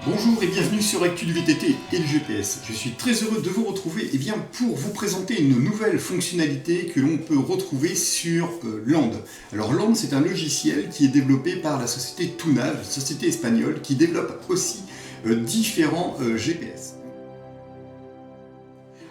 Bonjour et bienvenue sur Actu du VTT et le GPS. Je suis très heureux de vous retrouver pour vous présenter une nouvelle fonctionnalité que l'on peut retrouver sur Land. Alors Land, c'est un logiciel qui est développé par la société Tunav, société espagnole, qui développe aussi différents GPS.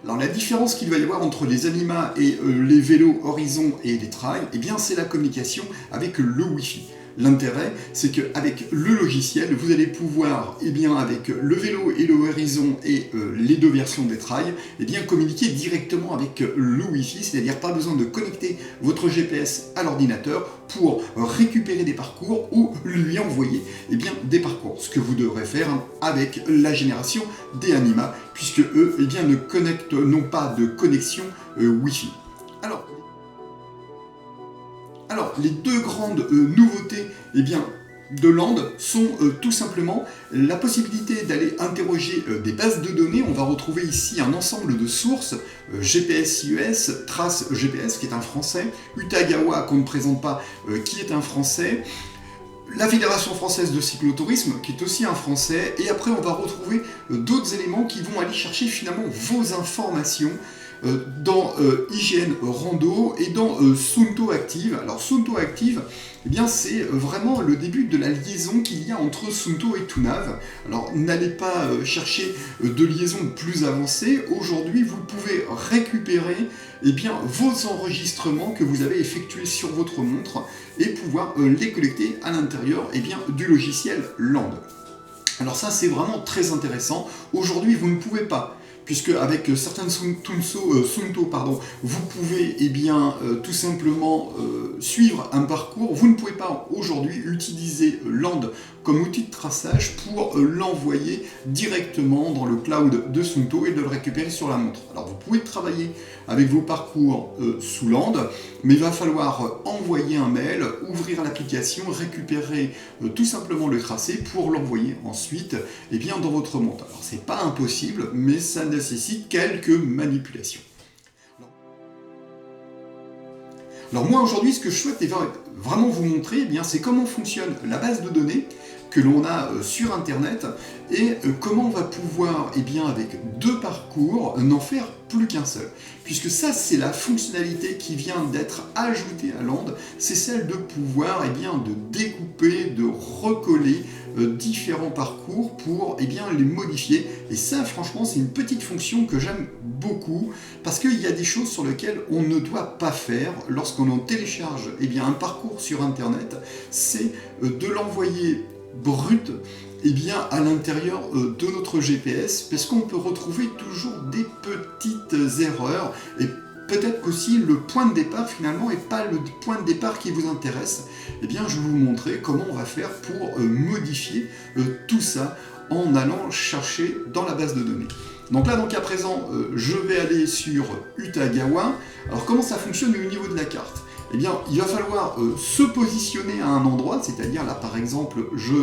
Alors la différence qu'il va y avoir entre les Anima et les vélos Horizon et les Trail, eh bien c'est la communication avec le Wi-Fi. L'intérêt, c'est qu'avec le logiciel, vous allez pouvoir, avec le vélo et le Horizon et les deux versions des trails, communiquer directement avec le Wi-Fi, c'est-à-dire pas besoin de connecter votre GPS à l'ordinateur pour récupérer des parcours ou lui envoyer des parcours. Ce que vous devrez faire avec la génération des Anima, puisque eux n'ont pas de connexion Wi-Fi. Alors, les deux grandes nouveautés de Land sont tout simplement la possibilité d'aller interroger des bases de données. On va retrouver ici un ensemble de sources, GPS US, Trace GPS qui est un français, Utagawa qu'on ne présente pas qui est un français, la Fédération française de cyclotourisme qui est aussi un français, et après on va retrouver d'autres éléments qui vont aller chercher finalement vos informations dans IGN Rando et dans Suunto Active. Alors Suunto Active, c'est vraiment le début de la liaison qu'il y a entre Suunto et Tunav. Alors n'allez pas chercher de liaison plus avancée. Aujourd'hui, vous pouvez récupérer vos enregistrements que vous avez effectués sur votre montre et pouvoir les collecter à l'intérieur du logiciel Land. Alors ça, c'est vraiment très intéressant. Aujourd'hui, vous ne pouvez pas, puisque avec certaines Suunto, vous pouvez tout simplement suivre un parcours. Vous ne pouvez pas aujourd'hui utiliser Land comme outil de traçage pour l'envoyer directement dans le cloud de Suunto et de le récupérer sur la montre. Alors vous pouvez travailler avec vos parcours sous Land, mais il va falloir envoyer un mail, ouvrir l'application, récupérer tout simplement le tracé pour l'envoyer ensuite dans votre montre. Alors c'est pas impossible, mais ça nécessite quelques manipulations. Alors moi aujourd'hui, ce que je souhaite vraiment vous montrer, c'est comment fonctionne la base de données que l'on a sur internet et comment on va pouvoir, avec deux parcours, n'en faire plus qu'un seul. Puisque ça, c'est la fonctionnalité qui vient d'être ajoutée à Land, c'est celle de pouvoir de découper, de recoller différents parcours pour les modifier. Et ça, franchement, c'est une petite fonction que j'aime beaucoup, parce qu'il y a des choses sur lesquelles on ne doit pas faire lorsqu'on télécharge un parcours sur internet, c'est de l'envoyer brut à l'intérieur de notre GPS, parce qu'on peut retrouver toujours des petites erreurs, et peut-être qu'aussi le point de départ finalement n'est pas le point de départ qui vous intéresse. Je vais vous montrer comment on va faire pour modifier tout ça en allant chercher dans la base de données. Donc là, à présent, je vais aller sur Utagawa. Alors comment ça fonctionne au niveau de la carte ? Il va falloir se positionner à un endroit, c'est-à-dire là par exemple, je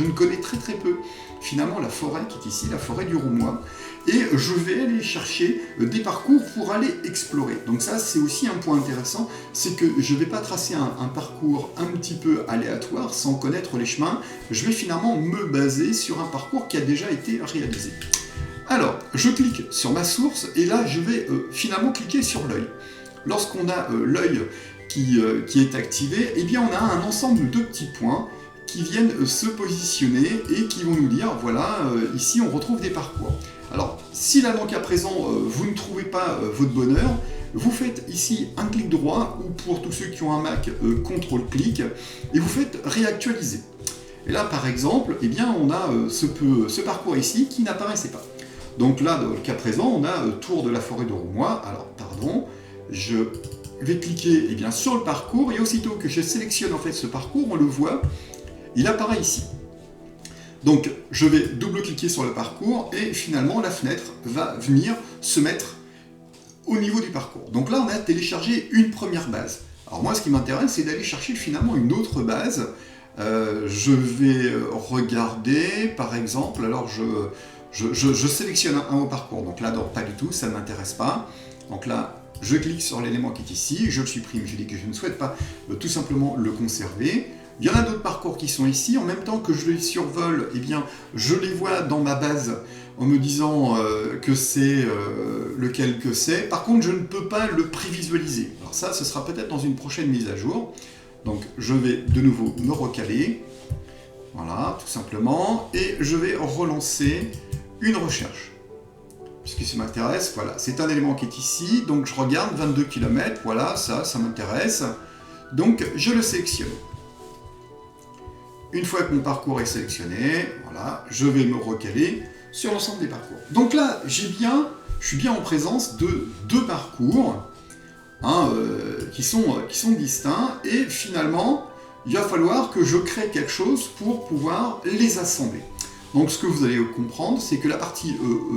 ne connais très peu finalement la forêt qui est ici, la forêt du Roumois, et je vais aller chercher des parcours pour aller explorer. Donc ça, c'est aussi un point intéressant, c'est que je ne vais pas tracer un parcours un petit peu aléatoire sans connaître les chemins, je vais finalement me baser sur un parcours qui a déjà été réalisé. Alors, je clique sur ma source et là, je vais finalement cliquer sur l'œil. Lorsqu'on a l'œil qui est activé, on a un ensemble de petits points qui viennent se positionner et qui vont nous dire, voilà, ici on retrouve des parcours. Alors, si là à présent vous ne trouvez pas votre bonheur, vous faites ici un clic droit, ou pour tous ceux qui ont un Mac, CTRL-clic, et vous faites réactualiser. Et là par exemple, on a ce parcours ici qui n'apparaissait pas. Donc là, dans le cas présent, on a Tour de la forêt de Roumois. Alors, pardon, je vais cliquer sur le parcours, et aussitôt que je sélectionne ce parcours, on le voit, il apparaît ici. Donc je vais double-cliquer sur le parcours et finalement la fenêtre va venir se mettre au niveau du parcours. Donc là on a téléchargé une première base. Alors moi ce qui m'intéresse, c'est d'aller chercher finalement une autre base. Je vais regarder par exemple, alors je sélectionne un haut parcours, donc là non, pas du tout, ça ne m'intéresse pas. Donc là je clique sur l'élément qui est ici, je le supprime, je dis que je ne souhaite pas tout simplement le conserver. Il y en a d'autres parcours qui sont ici. En même temps que je les survole, eh bien, je les vois dans ma base en me disant que c'est lequel que c'est. Par contre, je ne peux pas le prévisualiser. Alors ça, ce sera peut-être dans une prochaine mise à jour. Donc, je vais de nouveau me recaler. Voilà, tout simplement. Et je vais relancer une recherche. Puisque ça m'intéresse, voilà, c'est un élément qui est ici. Donc, je regarde 22 km. Voilà, ça m'intéresse. Donc, je le sélectionne. Une fois que mon parcours est sélectionné, voilà, je vais me recaler sur l'ensemble des parcours. Donc là, je suis bien en présence de deux parcours qui sont distincts, et finalement, il va falloir que je crée quelque chose pour pouvoir les assembler. Donc ce que vous allez comprendre, c'est que la partie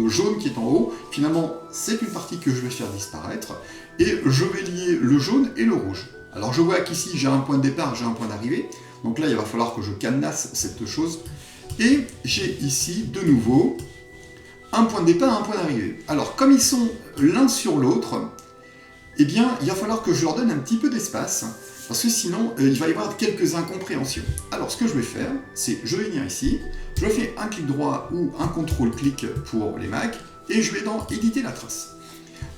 jaune qui est en haut, finalement, c'est une partie que je vais faire disparaître, et je vais lier le jaune et le rouge. Alors je vois qu'ici, j'ai un point de départ, j'ai un point d'arrivée, donc là, il va falloir que je cadenasse cette chose. Et j'ai ici, de nouveau, un point de départ, un point d'arrivée. Alors, comme ils sont l'un sur l'autre, eh bien, il va falloir que je leur donne un petit peu d'espace, parce que sinon, il va y avoir quelques incompréhensions. Alors, ce que je vais faire, c'est, je vais venir ici, je fais un clic droit ou un contrôle-clic pour les Mac, et je vais dans « Éditer la trace ».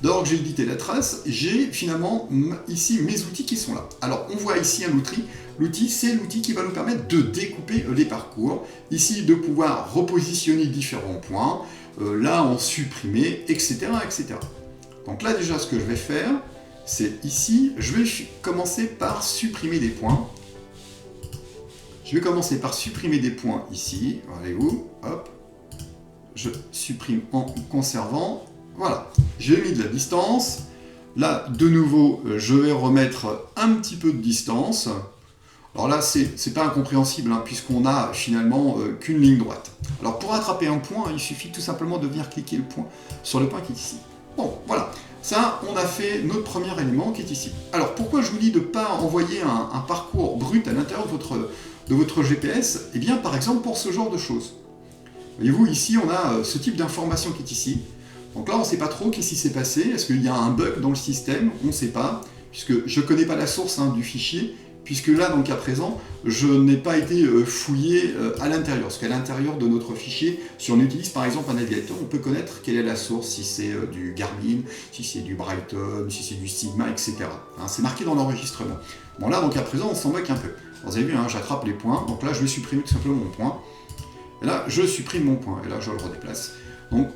Dès que j'ai édité la trace, j'ai finalement ici mes outils qui sont là. Alors, on voit ici un outil. L'outil, c'est l'outil qui va nous permettre de découper les parcours. Ici, de pouvoir repositionner différents points. Là, en supprimer, etc., etc. Donc là, déjà, ce que je vais faire, c'est ici, je vais commencer par supprimer des points. Je vais commencer par supprimer des points ici. Voyez-vous, hop. Je supprime en conservant. Voilà, j'ai mis de la distance. Là, de nouveau, je vais remettre un petit peu de distance. Alors là, c'est pas incompréhensible, puisqu'on a finalement qu'une ligne droite. Alors pour attraper un point, il suffit tout simplement de venir cliquer sur le point qui est ici. Bon, voilà. Ça, on a fait notre premier élément qui est ici. Alors pourquoi je vous dis de ne pas envoyer un parcours brut à l'intérieur de votre GPS? Eh bien, par exemple, pour ce genre de choses. Voyez-vous, ici, on a ce type d'information qui est ici. Donc là, on ne sait pas trop qu'est-ce qui s'est passé. Est-ce qu'il y a un bug dans le système? On ne sait pas, puisque je ne connais pas la source du fichier, puisque là, dans le cas présent, je n'ai pas été fouillé à l'intérieur. Parce qu'à l'intérieur de notre fichier, si on utilise par exemple un navigateur, on peut connaître quelle est la source, si c'est du Garmin, si c'est du Brighton, si c'est du Sigma, etc. C'est marqué dans l'enregistrement. Bon là, dans le cas présent, on s'en moque un peu. Alors, vous avez vu, j'attrape les points. Donc là, je vais supprimer tout simplement mon point. Et là, je supprime mon point. Et là, je le redéplace. Donc,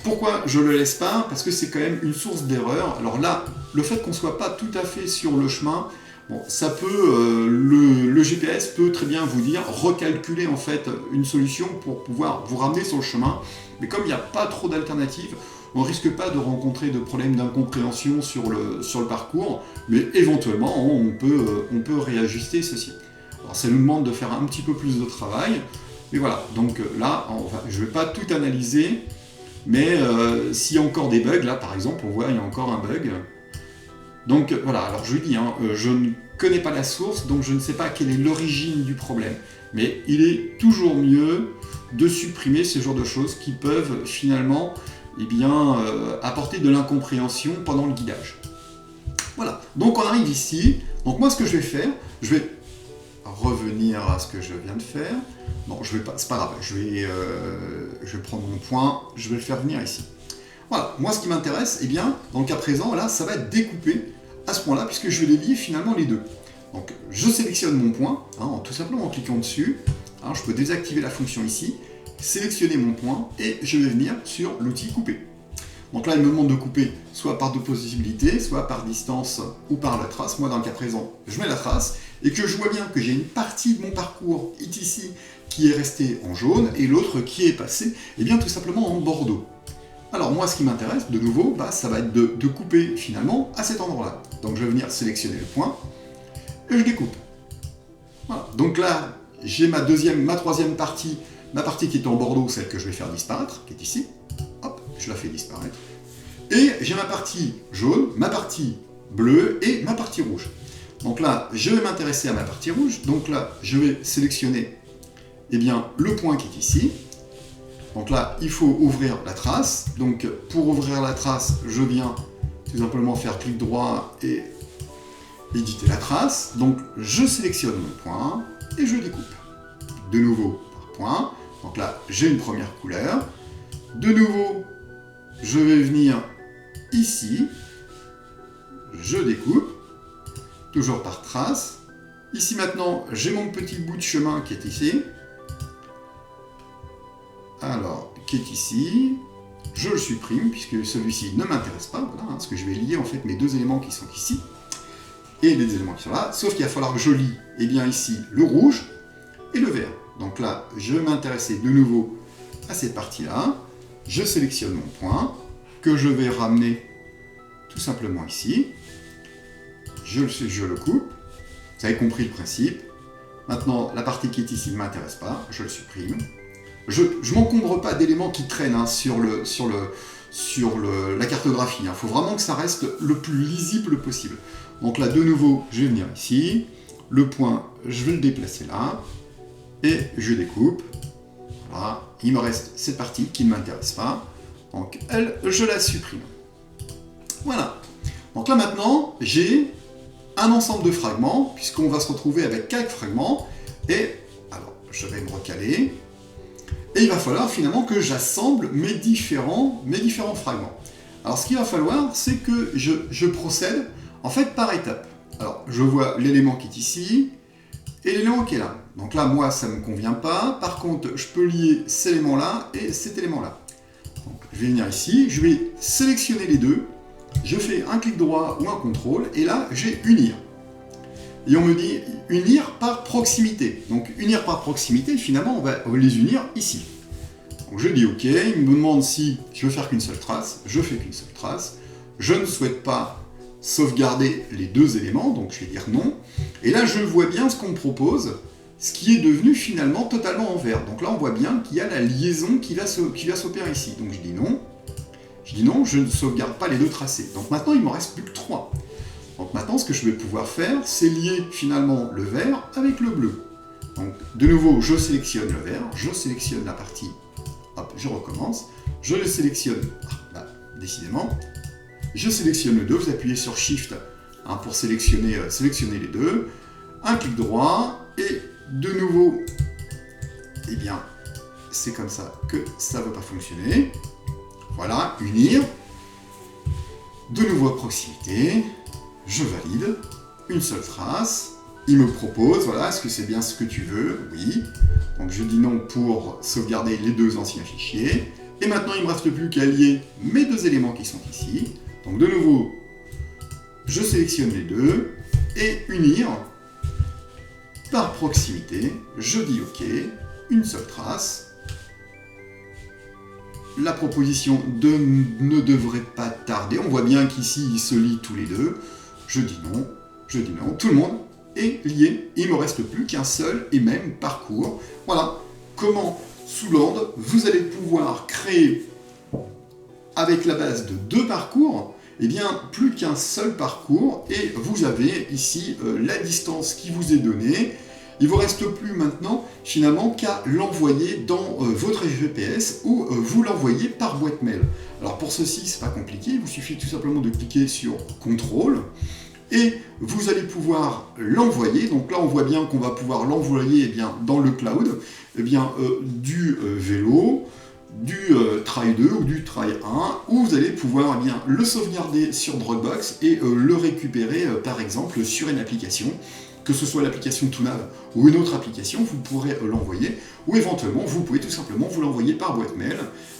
pourquoi je ne le laisse pas? Parce que c'est quand même une source d'erreur. Alors là, le fait qu'on ne soit pas tout à fait sur le chemin, bon, ça peut, le GPS peut très bien vous dire recalculer en fait une solution pour pouvoir vous ramener sur le chemin. Mais comme il n'y a pas trop d'alternatives, on ne risque pas de rencontrer de problèmes d'incompréhension sur le parcours, mais éventuellement on peut réajuster ceci. Alors ça nous demande de faire un petit peu plus de travail, mais voilà. Donc là, je ne vais pas tout analyser. Mais s'il y a encore des bugs, là par exemple, on voit il y a encore un bug. Donc voilà, alors je lui dis, je ne connais pas la source, donc je ne sais pas quelle est l'origine du problème. Mais il est toujours mieux de supprimer ce genre de choses qui peuvent finalement apporter de l'incompréhension pendant le guidage. Voilà, donc on arrive ici. Donc moi ce que je vais faire, je vais revenir à ce que je viens de faire. Non, je vais pas, c'est pas grave, je vais prendre mon point, je vais le faire venir ici. Voilà, moi ce qui m'intéresse, dans le cas présent, là, ça va être découpé à ce point-là, puisque je vais les lier finalement les deux. Donc je sélectionne mon point, tout simplement en cliquant dessus. Je peux désactiver la fonction ici, sélectionner mon point, et je vais venir sur l'outil couper. Donc là, il me demande de couper soit par deux possibilités, soit par distance ou par la trace. Moi, dans le cas présent, je mets la trace, et que je vois bien que j'ai une partie de mon parcours ici qui est restée en jaune, et l'autre qui est passée, tout simplement en bordeaux. Alors moi, ce qui m'intéresse, de nouveau, ça va être de couper finalement à cet endroit-là. Donc je vais venir sélectionner le point, et je découpe. Voilà. Donc là, j'ai ma troisième partie, ma partie qui est en bordeaux, celle que je vais faire disparaître, qui est ici. Hop, je la fais disparaître. Et j'ai ma partie jaune, ma partie bleue et ma partie rouge. Donc là, je vais m'intéresser à ma partie rouge. Donc là, je vais sélectionner le point qui est ici. Donc là, il faut ouvrir la trace. Donc pour ouvrir la trace, je viens tout simplement faire clic droit et éditer la trace, donc je sélectionne mon point et je découpe. De nouveau par point, donc là j'ai une première couleur. De nouveau, je vais venir ici, je découpe, toujours par trace. Ici maintenant, j'ai mon petit bout de chemin qui est ici. Alors, qui est ici, je le supprime puisque celui-ci ne m'intéresse pas, voilà, parce que je vais lier en fait mes deux éléments qui sont ici et les éléments qui sont là, sauf qu'il va falloir que je lie, eh bien ici, le rouge et le vert. Donc là, je vais m'intéresser de nouveau à cette partie-là, je sélectionne mon point, que je vais ramener tout simplement ici, je le coupe, vous avez compris le principe. Maintenant, la partie qui est ici ne m'intéresse pas, je le supprime. Je ne m'encombre pas d'éléments qui traînent hein, sur la cartographie. Il faut vraiment que ça reste le plus lisible possible. Donc là, de nouveau, je vais venir ici. Le point, je vais le déplacer là. Et je découpe. Voilà. Il me reste cette partie qui ne m'intéresse pas. Donc elle, je la supprime. Voilà. Donc là maintenant, j'ai un ensemble de fragments, puisqu'on va se retrouver avec quelques fragments. Et alors, je vais me recaler. Et il va falloir finalement que j'assemble mes différents fragments. Alors ce qu'il va falloir, c'est que je procède en fait par étapes. Alors je vois l'élément qui est ici et l'élément qui est là. Donc là, moi, ça ne me convient pas. Par contre, je peux lier cet élément-là et cet élément-là. Donc, je vais venir ici, je vais sélectionner les deux. Je fais un clic droit ou un contrôle et là, j'ai unir. Et on me dit unir par proximité. Donc unir par proximité, finalement, on va les unir ici. Donc je dis OK, il me demande si je veux faire qu'une seule trace. Je fais qu'une seule trace. Je ne souhaite pas sauvegarder les deux éléments, donc je vais dire non. Et là, je vois bien ce qu'on me propose, ce qui est devenu finalement totalement en vert. Donc là, on voit bien qu'il y a la liaison qui va s'opérer ici. Donc je dis non. Je dis non, je ne sauvegarde pas les deux tracés. Donc maintenant, il ne m'en reste plus que 3. Donc maintenant, ce que je vais pouvoir faire, c'est lier finalement le vert avec le bleu. Donc de nouveau, je sélectionne le vert, je sélectionne la partie, hop, je recommence, je le sélectionne, là, décidément, je sélectionne le 2, vous appuyez sur Shift hein, pour sélectionner les deux, un clic droit, et de nouveau, eh bien, c'est comme ça que ça ne va pas fonctionner. Voilà, unir, de nouveau à proximité, je valide, une seule trace, il me propose, voilà, est-ce que c'est bien ce que tu veux? Oui. Donc je dis non pour sauvegarder les deux anciens fichiers. Et maintenant, il ne me reste plus qu'à lier mes deux éléments qui sont ici. Donc de nouveau, je sélectionne les deux et unir par proximité, je dis OK, une seule trace. La proposition ne devrait pas tarder. On voit bien qu'ici, ils se lient tous les deux. Je dis non, tout le monde est lié. Il ne me reste plus qu'un seul et même parcours. Voilà comment, sous Land, vous allez pouvoir créer, avec la base de 2 parcours, eh bien, plus qu'un seul parcours. Et vous avez ici la distance qui vous est donnée. Il ne vous reste plus maintenant, finalement, qu'à l'envoyer dans votre GPS ou vous l'envoyer par boîte mail. Alors pour ceci, c'est pas compliqué, il vous suffit tout simplement de cliquer sur Contrôle et vous allez pouvoir l'envoyer. Donc là, on voit bien qu'on va pouvoir l'envoyer eh bien, dans le cloud, eh bien, du vélo, du Try 2 ou du Try 1, où vous allez pouvoir eh bien, le sauvegarder sur Dropbox et le récupérer, par exemple, sur une application. Que ce soit l'application ToonAv ou une autre application, vous pourrez l'envoyer, ou éventuellement, vous pouvez tout simplement vous l'envoyer par boîte mail.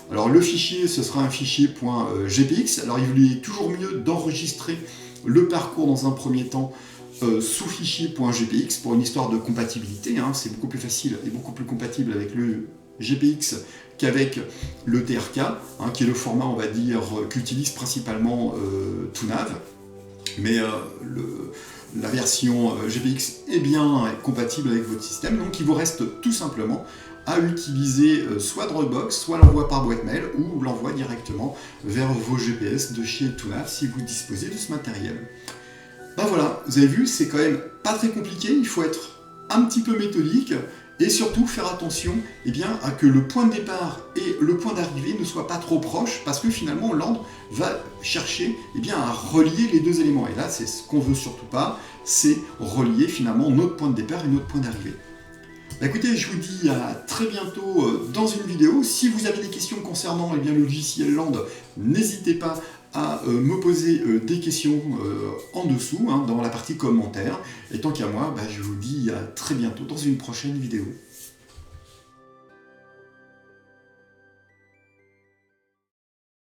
Alors le fichier, ce sera un fichier .gpx. Alors il est toujours mieux d'enregistrer le parcours dans un premier temps sous fichier .gpx pour une histoire de compatibilité. Hein. C'est beaucoup plus facile et beaucoup plus compatible avec le GPX qu'avec le TRK, hein, qui est le format, on va dire, qu'utilise principalement ToonAv. Mais la version GPX est bien compatible avec votre système, donc il vous reste tout simplement à utiliser soit Dropbox, soit l'envoi par boîte mail, ou l'envoi directement vers vos GPS de chez ToonAv si vous disposez de ce matériel. Ben voilà, vous avez vu, c'est quand même pas très compliqué, il faut être un petit peu méthodique, Et surtout faire attention à que le point de départ et le point d'arrivée ne soient pas trop proches, parce que finalement Land va chercher à relier les deux éléments. Et là, c'est ce qu'on veut surtout pas, c'est relier finalement notre point de départ et notre point d'arrivée. Écoutez, je vous dis à très bientôt dans une vidéo. Si vous avez des questions concernant le logiciel Land, n'hésitez pas à me poser des questions en dessous, dans la partie commentaires. Et tant qu'à moi, je vous dis à très bientôt dans une prochaine vidéo.